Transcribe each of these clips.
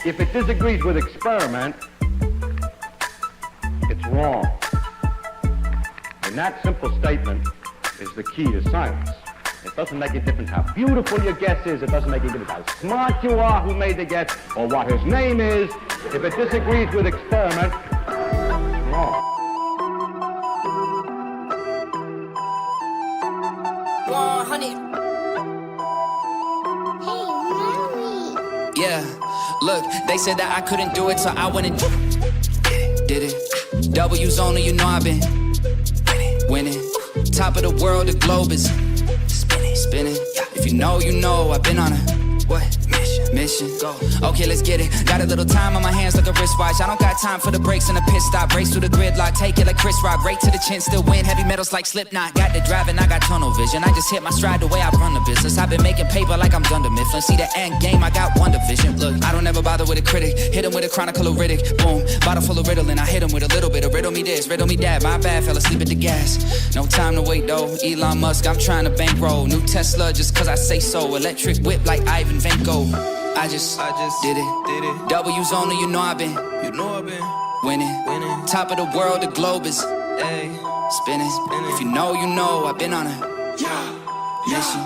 If it disagrees with experiment, it's wrong. And that simple statement is the key to science. It doesn't make a difference how beautiful your guess is. It doesn't make a difference how smart you are who made the guess or what his name is. If it disagrees with experiment, it's wrong. Yeah, look, they said that I couldn't do it, so I went and did it. W's only, you know I've been winning. Top of the world, the globe is spinning. If you know, I've been on a mission. Go. Okay, let's get it. Got a little time on my hands like a wristwatch. I don't got time for the brakes and the pit stop. Race through the gridlock, take it like Chris Rock. Right to the chin, still win. Heavy metals like Slipknot. Got the driving, I got tunnel vision. I just hit my stride the way I run the business. I've been making paper like I'm Dunder Mifflin. See the end game, I got one division. Look, I don't ever bother with a critic. Hit him with a chronicle of Riddick. Boom, bottle full of Ritalin. I hit him with a little bit of riddle me this, riddle me that. My bad, fell asleep at the gas. No time to wait though. Elon Musk, I'm trying to bankroll. New Tesla just cause I say so. Electric whip like Ivan Van Gogh. I just did it. W's only, you know I've been winning. Top of the world, the globe is spinning. If you know, I've been on a mission.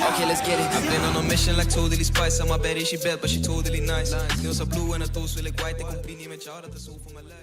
Okay, let's get it. I've been on a mission like totally spice. I'm a baddie, she bad, but she totally nice. Nails are blue and her toes feel like white. They cumpri ni med char, that's all for my life.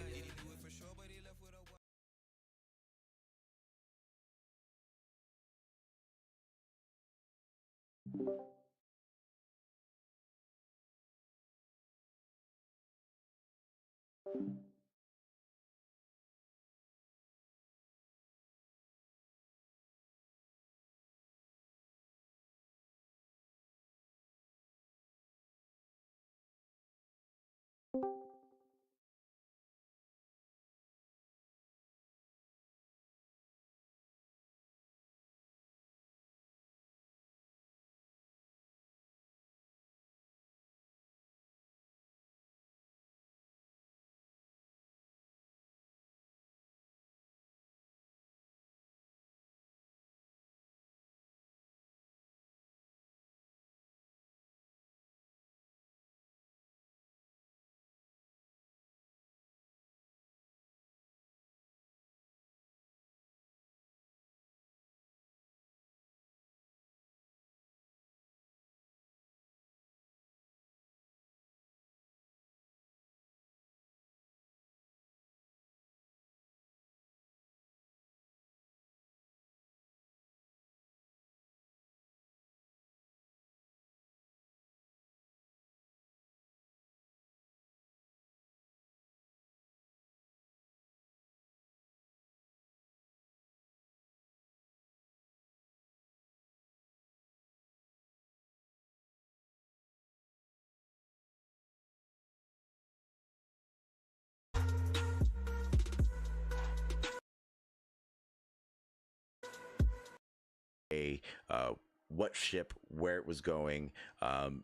What ship, where it was going.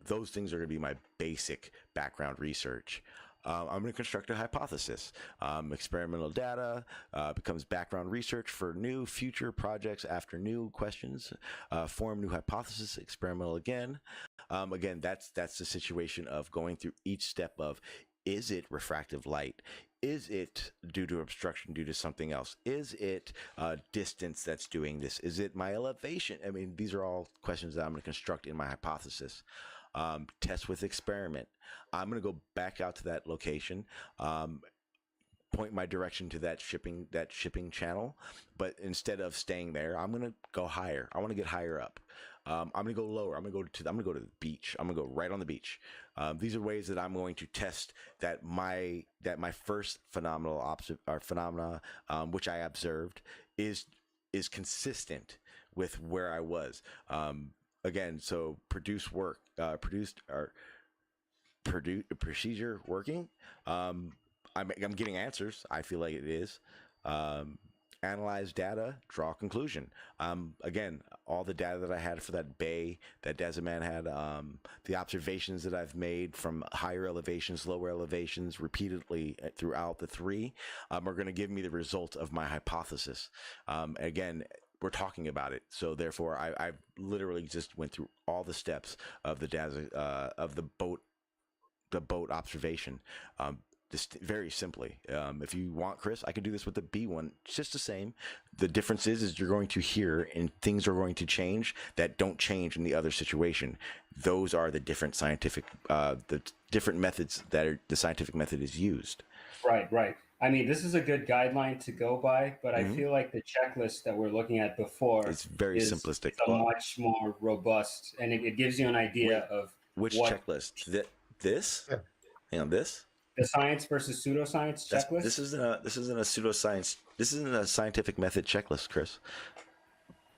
Those things are going to be my basic background research. I'm going to construct a hypothesis. Experimental data becomes background research for new future projects after new questions. Form new hypothesis, experimental again. Again, that's the situation of going through each step of, is it refractive light? Is it due to obstruction, due to something else? Is it distance that's doing this? Is it my elevation? I mean, these are all questions that I'm going to construct in my hypothesis. Test with experiment. I'm going to go back out to that location, point my direction to that shipping channel, but instead of staying there, I'm going to go higher. I want to get higher up. I'm going to go lower. I'm going to go to the beach. I'm going to go right on the beach. These are ways that I'm going to test that my first phenomena, which I observed, is consistent with where I was. Again, so procedure working. I'm getting answers. I feel like it is. Analyze data, draw conclusion. Again, all the data that I had for that bay that Desiman had, the observations that I've made from higher elevations, lower elevations repeatedly throughout the three are going to give me the result of my hypothesis. Again, we're talking about it, so therefore I literally just went through all the steps of the boat the boat observation. Just very simply. If you want, Chris, I can do this with the B one. It's just the same. The difference is you're going to hear and things are going to change that don't change in the other situation. Those are the different scientific, the different methods that the scientific method is used. Right, right. I mean, this is a good guideline to go by, but I feel like the checklist that we're looking at before It's very simplistic. is a much more robust, and it gives you an idea of Which what checklist? This? Yeah. Hang on, this? the science versus pseudoscience checklist. This isn't a pseudoscience. This isn't a scientific method checklist, Chris.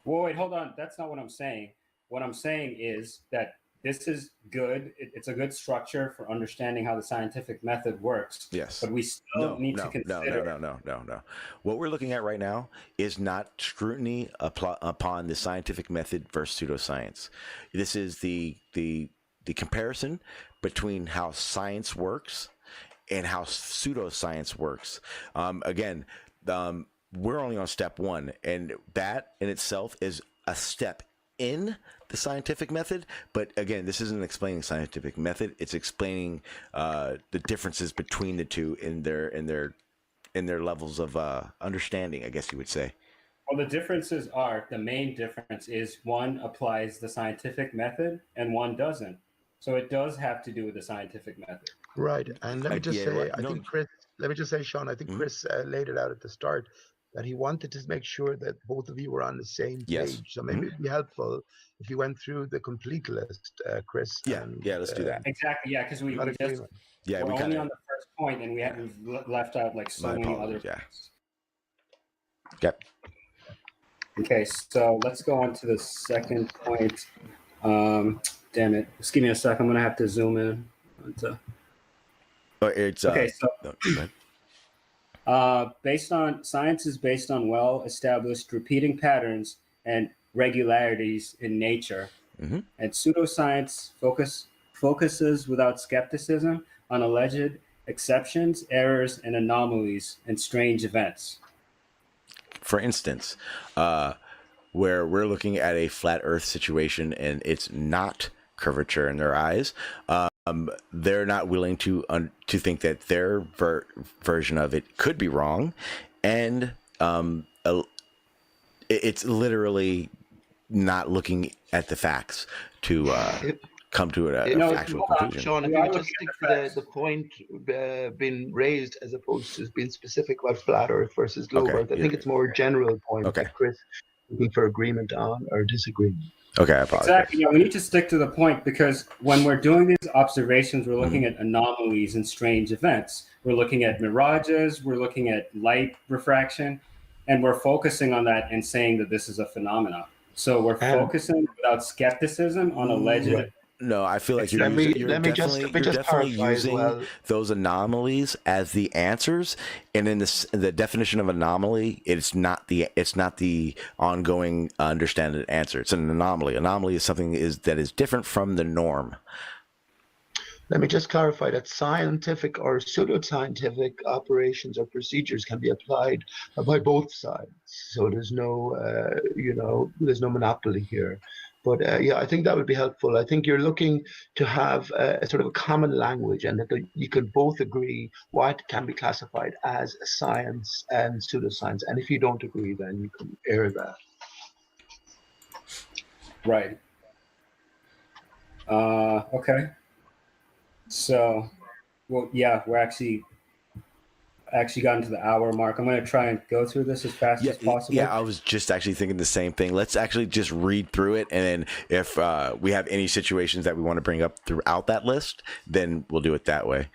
Well, wait, hold on. That's not what I'm saying. What I'm saying is that this is good. It's a good structure for understanding how the scientific method works. Yes. But we still need to consider. No. What we're looking at right now is not scrutiny upon the scientific method versus pseudoscience. This is the comparison between how science works and how pseudoscience works. We're only on step one, and that in itself is a step in the scientific method. But again, this isn't explaining scientific method. It's explaining the differences between the two in their levels of understanding, I guess you would say. Well, the main difference is one applies the scientific method and one doesn't. So it does have to do with the scientific method. Right. And let me just say, I no. think Chris, let me just say, Sean, I think Chris laid it out at the start that he wanted to make sure that both of you were on the same Yes. page. So maybe it'd be helpful if you went through the complete list, Chris. Yeah, let's do that. Exactly, yeah, because we're Not just agreement. Yeah, we're we only kind on of. the first point, and we've left out like so My many apologies, other yeah. points. Okay. Okay, so let's go on to the second point. Damn it, just give me a sec. I'm gonna have to zoom in. It's Okay, so no, go ahead. science is based on well-established repeating patterns and regularities in nature, Mhm. and pseudoscience focuses without skepticism on alleged exceptions, errors, and anomalies and strange events. For instance, where we're looking at a flat Earth situation and it's not curvature in their eyes, they're not willing to think that their version of it could be wrong, and it's literally not looking at the facts to come to an actual conclusion. Sean, if We you are would just looking stick at to the point being raised as opposed to being specific about flat Earth versus globe Okay, Earth. I think it's more general point Okay. that Chris looking for agreement on or disagreement. Okay, I apologize. Exactly. Yeah, we need to stick to the point because when we're doing these observations, we're looking at anomalies and strange events. We're looking at mirages, we're looking at light refraction, and we're focusing on that and saying that this is a phenomenon. So we're focusing without skepticism on alleged. No, I feel like Let me just definitely clarify as using well. those anomalies as the answers, and in the definition of anomaly, it's not the ongoing understanding answer. It's an anomaly. Anomaly is something that is different from the norm. Let me just clarify that scientific or pseudoscientific operations or procedures can be applied by both sides. So there's no, there's no monopoly here. But I think that would be helpful. I think you're looking to have a sort of a common language, and that you can both agree what can be classified as science and pseudoscience. And if you don't agree, then you can air that. Right. Okay. So, well, yeah, we're actually gotten to the hour mark. I'm going to try and go through this as fast as possible. Yeah, I was just actually thinking the same thing. Let's actually just read through it, and then if we have any situations that we want to bring up throughout that list, then we'll do it that way.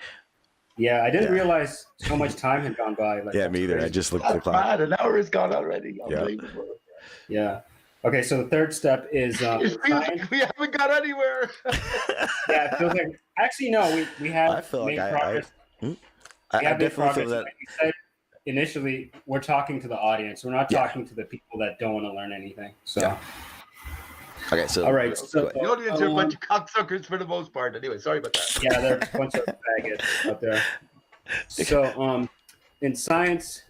Yeah, I didn't realize so much time had gone by. Like, Yeah, that's me either. crazy. I just looked at the That's clock. bad. An hour is gone already. Unbelievable. Yeah. Okay, so the third step is It feels like we haven't got anywhere. yeah, it feels like actually no, we have I feel like made progress. I We have made definitely feel progress. that. Like you said initially, we're talking to the audience. We're not talking to the people that don't want to learn anything. So, Yeah. Okay, so all right. So, The audience are a bunch of cocksuckers for the most part. Anyway, sorry about that. yeah, there are a bunch of faggots out there. So, in science,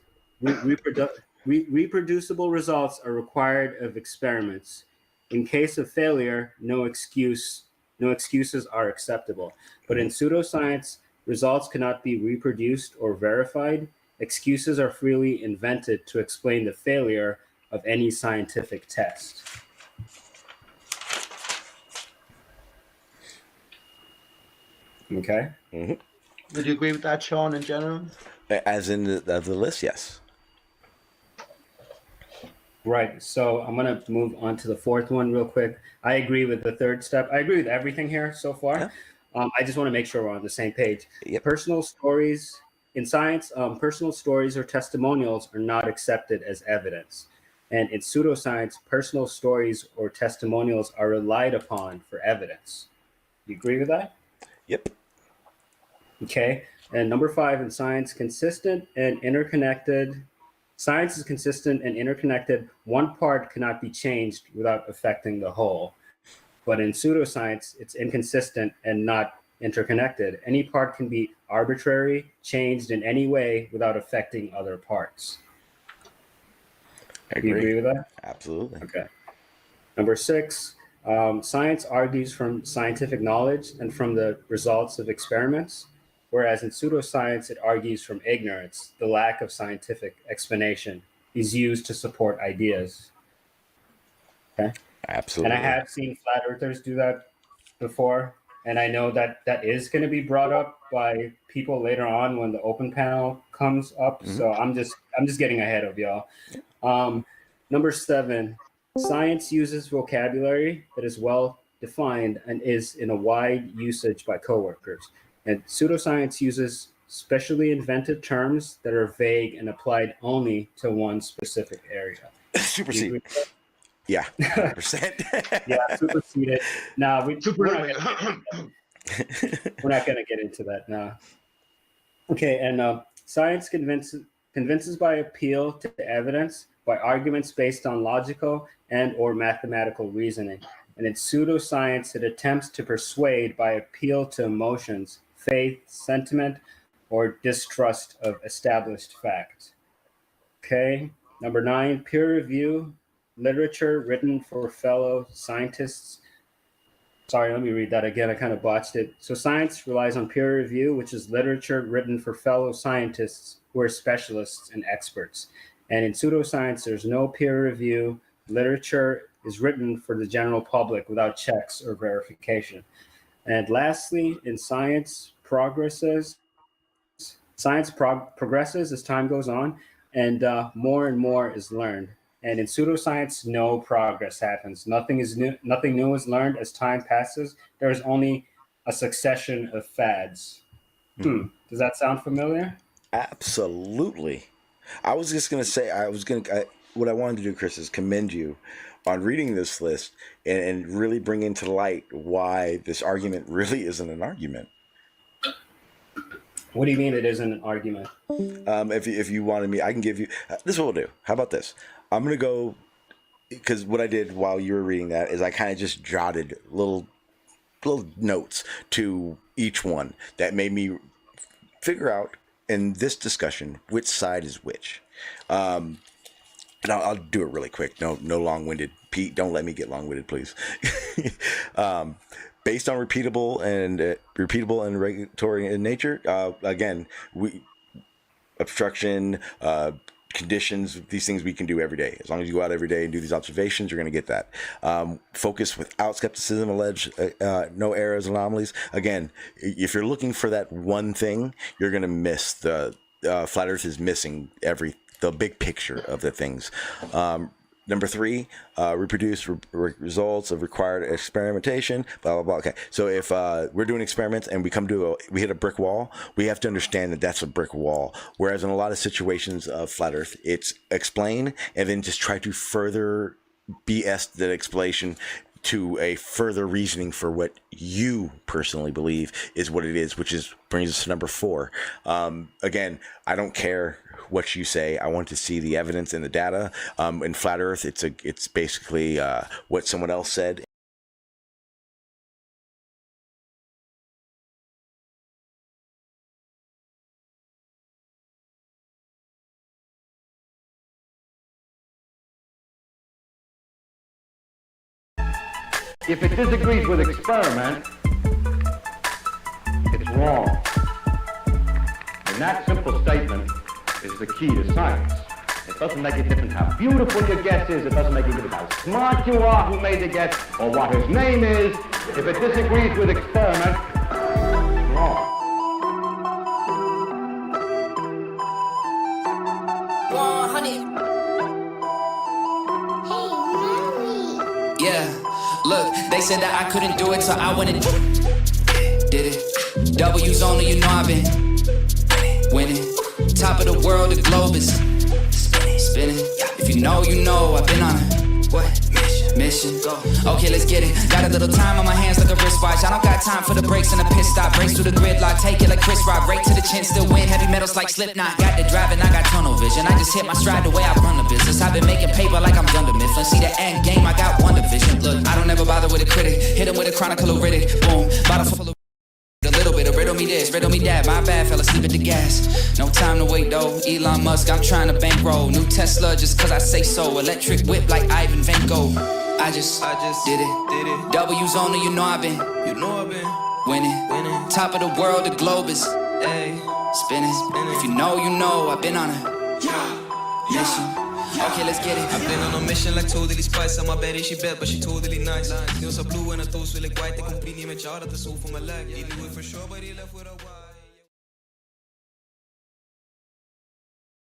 reproducible results are required of experiments. In case of failure, no excuse no excuses are acceptable. But in pseudoscience, results cannot be reproduced or verified. Excuses are freely invented to explain the failure of any scientific test. Okay. Would you agree with that, Sean, in general? As in the list, yes. Right. So I'm going to move on to the fourth one real quick. I agree with the third step. I agree with everything here so far. Yeah. I just want to make sure we're on the same page. Yep. Personal stories in science, personal stories or testimonials are not accepted as evidence. And in pseudoscience, personal stories or testimonials are relied upon for evidence. You agree with that? Yep. Okay. And number 5 in science, consistent and interconnected. Science is consistent and interconnected. One part cannot be changed without affecting the whole. But in pseudoscience, it's inconsistent and not interconnected. Any part can be arbitrary, changed in any way without affecting other parts. I Do you agree with that? Absolutely. Okay. Number 6, science argues from scientific knowledge and from the results of experiments, whereas in pseudoscience, it argues from ignorance. The lack of scientific explanation is used to support ideas. Okay. Absolutely. And I have seen flat earthers do that before. And I know that that is going to be brought up by people later on when the open panel comes up. So I'm just getting ahead of y'all. Number 7, science uses vocabulary that is well defined and is in a wide usage by coworkers. And pseudoscience uses specially invented terms that are vague and applied only to one specific area. Supersede. Yeah, 100%. Yeah, superseded. Now we're not going to get into that now. Okay, and science convinces by appeal to evidence, by arguments based on logical and or mathematical reasoning. And in pseudoscience, it attempts to persuade by appeal to emotions, faith, sentiment, or distrust of established fact. Okay, number 9, peer review, literature written for fellow scientists. Sorry, let me read that again. I kind of botched it. So science relies on peer review, which is literature written for fellow scientists who are specialists and experts. And in pseudoscience, there's no peer review. Literature is written for the general public without checks or verification. And lastly, in science progresses as time goes on, and more is learned. And in pseudoscience, no progress happens. Nothing new is learned as time passes. There is only a succession of fads. Does that sound familiar? Absolutely. I was just going to say, what I wanted to do, Chris, is commend you on reading this list and really bringing to light why this argument really isn't an argument. What do you mean it isn't an argument? If you wanted me, I can give you, this is what we'll do. How about this? I'm going to go, because what I did while you were reading that is I kind of just jotted little notes to each one that made me figure out in this discussion which side is which. And I'll do it really quick. No long-winded. Pete, don't let me get long-winded, please. Based on repeatable and regulatory in nature, again, obstruction, conditions, these things we can do every day. As long as you go out every day and do these observations, you're going to get that. Focus without skepticism, allege no errors, anomalies. Again, if you're looking for that one thing, you're going to miss the flat Earth is missing the big picture of the things. Number 3, reproduce results of required experimentation, blah, blah, blah. Okay, so if we're doing experiments and we hit a brick wall, we have to understand that that's a brick wall. Whereas in a lot of situations of flat Earth, it's explain and then just try to further BS that explanation to a further reasoning for what you personally believe is what it is, which brings us to number 4. Again, I don't care what you say. I want to see the evidence and the data. In flat Earth, it's basically what someone else said. If it disagrees with experiment, it's wrong. And that simple statement is the key to science. It doesn't make a difference how beautiful your guess is. It doesn't make a difference how smart you are who made the guess or what his name is. If it disagrees with experiment, it's wrong. Yeah, look, they said that I couldn't do it, so I went and did it. W's only, you know I've been winning. Top of the world, the globe is spinning. If you know, you know I've been on a mission. Okay, let's get it. Got a little time on my hands like a wristwatch. I don't got time for the brakes and the pit stop. Race through the gridlock, take it like Chris Rock. Right to the chin, still win. Heavy metals like Slipknot. Got the driving, I got tunnel vision. I just hit my stride the way I run the business. I've been making paper like I'm Dunder Mifflin. See the end game, I got one division. Look, I don't ever bother with a critic. Hit him with a chronicle of Riddick. Boom, bottle full of a little bit of riddle me this, riddle me that. My bad, fell asleep at the gas. No time to wait though. Elon Musk, I'm trying to bankroll. New Tesla just cause I say so. Electric whip like Ivan Van Gogh. I just did it. W's only, you know I've been winning. Top of the world, the globe is spinning. If you know, you know I've been on a mission. Okay, let's get it. I've been on a mission like totally spice. I'm baddie, she bad, but she totally nice. Nails are blue and her toes feel like white. They completely match out at the soul for my leg. He knew it for sure, but he left with a why.